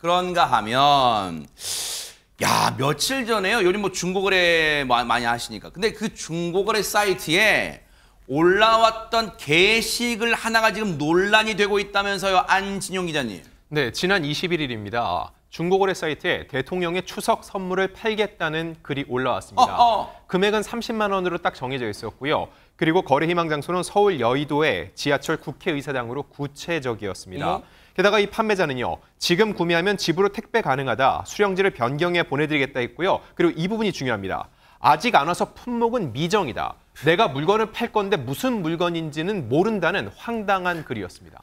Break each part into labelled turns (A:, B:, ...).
A: 그런가 하면 야, 며칠 전에요. 요즘 뭐 중고거래 많이 하시니까. 근데 그 중고거래 사이트에 올라왔던 게시글 하나가 지금 논란이 되고 있다면서요. 안진용 기자님.
B: 네, 지난 21일입니다. 중고거래 사이트에 대통령의 추석 선물을 팔겠다는 글이 올라왔습니다. 금액은 30만 원으로 딱 정해져 있었고요. 그리고 거래 희망 장소는 서울 여의도의 지하철 국회의사당으로 구체적이었습니다. 게다가 이 판매자는요, 지금 구매하면 집으로 택배 가능하다, 수령지를 변경해 보내드리겠다 했고요. 그리고 이 부분이 중요합니다. 아직 안 와서 품목은 미정이다. 내가 물건을 팔 건데 무슨 물건인지는 모른다는 황당한 글이었습니다.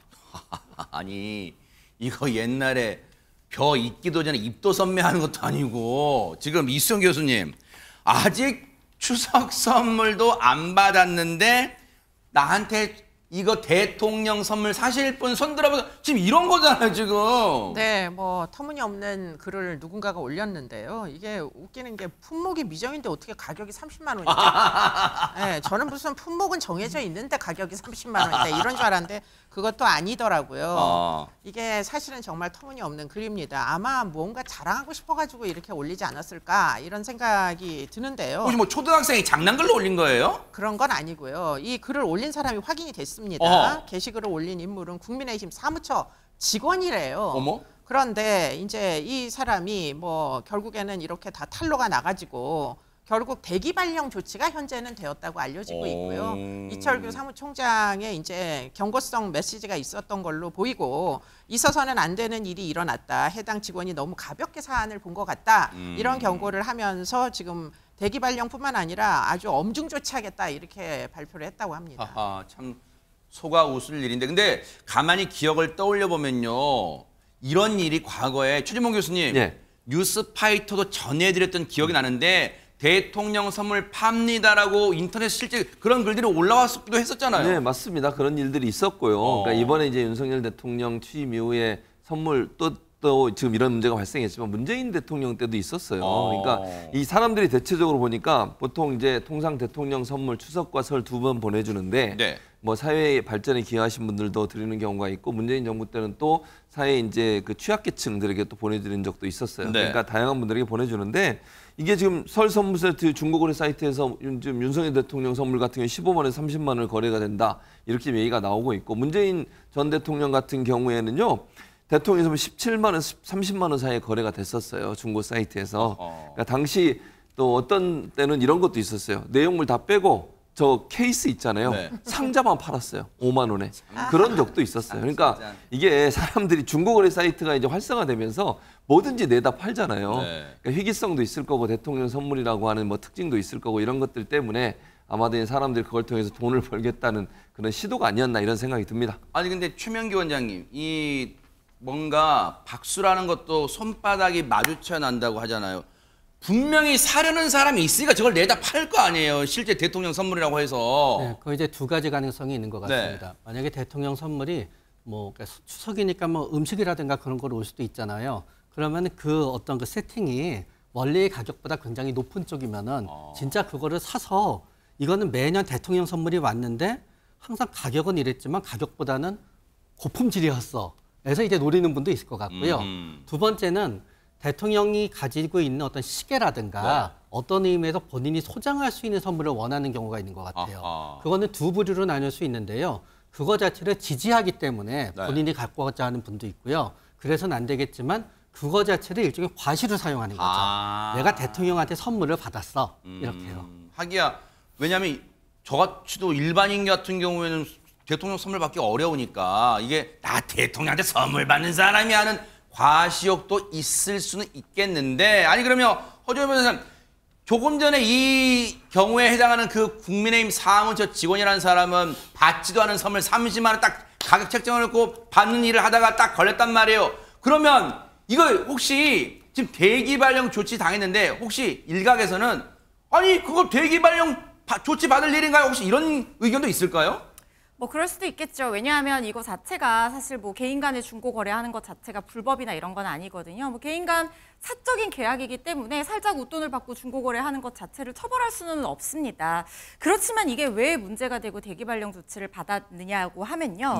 A: 아니, 이거 옛날에 벼 익기도 전에 잎도 선매하는 것도 아니고 지금 이수영 교수님 아직 추석 선물도 안 받았는데 나한테 이거 대통령 선물 사실 분 손들어보세요. 지금 이런 거잖아요, 지금.
C: 네, 뭐 터무니없는 글을 누군가가 올렸는데요. 이게 웃기는 게 품목이 미정인데 어떻게 가격이 30만 원이죠? 네, 저는 무슨 품목은 정해져 있는데 가격이 30만 원인데 이런 줄 알았는데 그것도 아니더라고요. 이게 사실은 정말 터무니없는 글입니다. 아마 뭔가 자랑하고 싶어가지고 이렇게 올리지 않았을까 이런 생각이 드는데요.
A: 혹시 뭐 초등학생이 장난글로 올린 거예요?
C: 그런 건 아니고요. 이 글을 올린 사람이 확인이 됐습니다. 게시글을 올린 인물은 국민의힘 사무처 직원이래요.
A: 어머?
C: 그런데 이제 이 사람이 뭐 결국에는 이렇게 다 탄로가 나가지고 결국 대기 발령 조치가 현재는 되었다고 알려지고 있고요. 이철규 사무총장의 이제 경고성 메시지가 있었던 걸로 보이고 있어서는 안 되는 일이 일어났다. 해당 직원이 너무 가볍게 사안을 본 것 같다. 이런 경고를 하면서 지금 대기 발령뿐만 아니라 아주 엄중 조치하겠다 이렇게 발표를 했다고 합니다.
A: 아하, 참 속아 웃을 일인데 근데 가만히 기억을 떠올려 보면요. 이런 일이 과거에 최진봉 교수님 뉴스파이터도 전해드렸던 기억이 나는데 대통령 선물 팝니다라고 인터넷 실제 그런 글들이 올라왔기도 했었잖아요.
D: 네, 맞습니다. 그런 일들이 있었고요. 그러니까 이번에 이제 윤석열 대통령 취임 이후에 선물 또 지금 이런 문제가 발생했지만 문재인 대통령 때도 있었어요. 그러니까 이 사람들이 대체적으로 보니까 보통 이제 통상 대통령 선물 추석과 설 두 번 보내주는데 뭐 사회 발전에 기여하신 분들도 드리는 경우가 있고 문재인 정부 때는 또 사회 이제 그 취약계층들에게 또 보내드리는 적도 있었어요. 그러니까 다양한 분들에게 보내주는데 이게 지금 설 선물 세트 중고거래 사이트에서 지금 윤석열 대통령 선물 같은 경우 15만 원에서 30만 원 거래가 된다 이렇게 얘기가 나오고 있고 문재인 전 대통령 같은 경우에는요. 대통령 선물 17만 원, 30만 원 사이에 거래가 됐었어요. 중고 사이트에서. 그러니까 당시 또 어떤 때는 이런 것도 있었어요. 내용물 다 빼고 저 케이스 있잖아요. 상자만 팔았어요. 5만 원에. 그런 적도 있었어요. 그러니까 이게 사람들이 중고거래 사이트가 이제 활성화되면서 뭐든지 내다 팔잖아요. 그러니까 희귀성도 있을 거고 대통령 선물이라고 하는 뭐 특징도 있을 거고 이런 것들 때문에 아마도 사람들이 그걸 통해서 돈을 벌겠다는 그런 시도가 아니었나 이런 생각이 듭니다.
A: 아니 근데 최명기 원장님 이 뭔가 박수라는 것도 손바닥이 마주쳐야 난다고 하잖아요. 분명히 사려는 사람이 있으니까 저걸 내다 팔 거 아니에요. 실제 대통령 선물이라고 해서.
E: 네, 그 이제 두 가지 가능성이 있는 것 같습니다. 만약에 대통령 선물이 뭐 추석이니까 뭐 음식이라든가 그런 걸 올 수도 있잖아요. 그러면 그 어떤 그 세팅이 원래의 가격보다 굉장히 높은 쪽이면은 진짜 그거를 사서 이거는 매년 대통령 선물이 왔는데 항상 가격은 이랬지만 가격보다는 고품질이었어. 그래서 이제 노리는 분도 있을 것 같고요. 두 번째는 대통령이 가지고 있는 어떤 시계라든가 어떤 의미에서 본인이 소장할 수 있는 선물을 원하는 경우가 있는 것 같아요. 그거는 두 부류로 나눌 수 있는데요. 그거 자체를 지지하기 때문에 본인이 갖고자 하는 분도 있고요. 그래서는 안 되겠지만 그거 자체를 일종의 과시로 사용하는 거죠. 내가 대통령한테 선물을 받았어. 이렇게요.
A: 하기야 왜냐하면 저같이도 일반인 같은 경우에는 대통령 선물 받기 어려우니까 이게 나 대통령한테 선물 받는 사람이 하는 과시욕도 있을 수는 있겠는데 아니 그러면 허준호 변호사님 조금 전에 이 경우에 해당하는 그 국민의힘 사무처 직원이라는 사람은 받지도 않은 선물 30만 원 딱 가격 책정을 놓고 받는 일을 하다가 딱 걸렸단 말이에요. 그러면 이거 혹시 지금 대기 발령 조치 당했는데 혹시 일각에서는 아니 그거 대기 발령 조치 받을 일인가요? 혹시 이런 의견도 있을까요?
F: 뭐 그럴 수도 있겠죠. 왜냐하면 이거 자체가 사실 뭐 개인 간에 중고 거래하는 것 자체가 불법이나 이런 건 아니거든요. 뭐 개인 간 사적인 계약이기 때문에 살짝 웃돈을 받고 중고 거래하는 것 자체를 처벌할 수는 없습니다. 그렇지만 이게 왜 문제가 되고 대기 발령 조치를 받았느냐고 하면요.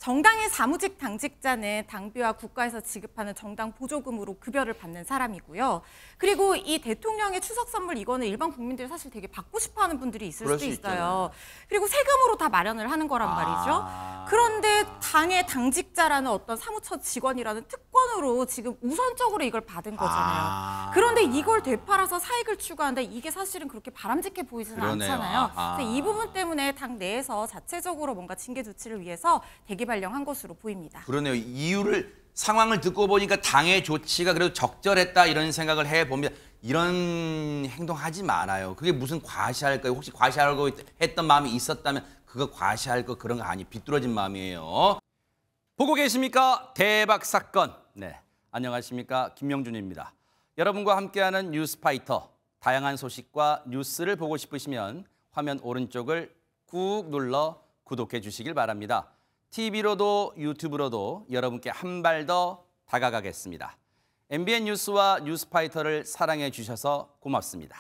F: 정당의 사무직 당직자는 당비와 국가에서 지급하는 정당 보조금으로 급여를 받는 사람이고요. 그리고 이 대통령의 추석 선물 이거는 일반 국민들이 사실 되게 받고 싶어하는 분들이 있을 수도 있어요. 그리고 세금으로 다 마련을 하는 거란 말이죠. 그런데 당의 당직자라는 어떤 사무처 직원이라는 특권으로 지금 우선적으로 이걸 받은 거잖아요. 그런데 이걸 되팔아서 사익을 추구하는데 이게 사실은 그렇게 바람직해 보이지는 않잖아요. 그래서 이 부분 때문에 당 내에서 자체적으로 뭔가 징계 조치를 위해서 대기 발령한 것으로 보입니다.
A: 그러네요. 이유를 상황을 듣고 보니까 당의 조치가 그래도 적절했다 이런 생각을 해봅니다. 이런 행동하지 말아요. 그게 무슨 과시할까요? 혹시 과시하려고 했던 마음이 있었다면 그거 과시할 거 그런 거 아니 비뚤어진 마음이에요. 보고 계십니까? 대박 사건. 네, 안녕하십니까? 김명준입니다. 여러분과 함께하는 뉴스파이터. 다양한 소식과 뉴스를 보고 싶으시면 화면 오른쪽을 꾹 눌러 구독해 주시길 바랍니다. TV로도 유튜브로도 여러분께 한 발 더 다가가겠습니다. MBN 뉴스와 뉴스파이터를 사랑해 주셔서 고맙습니다.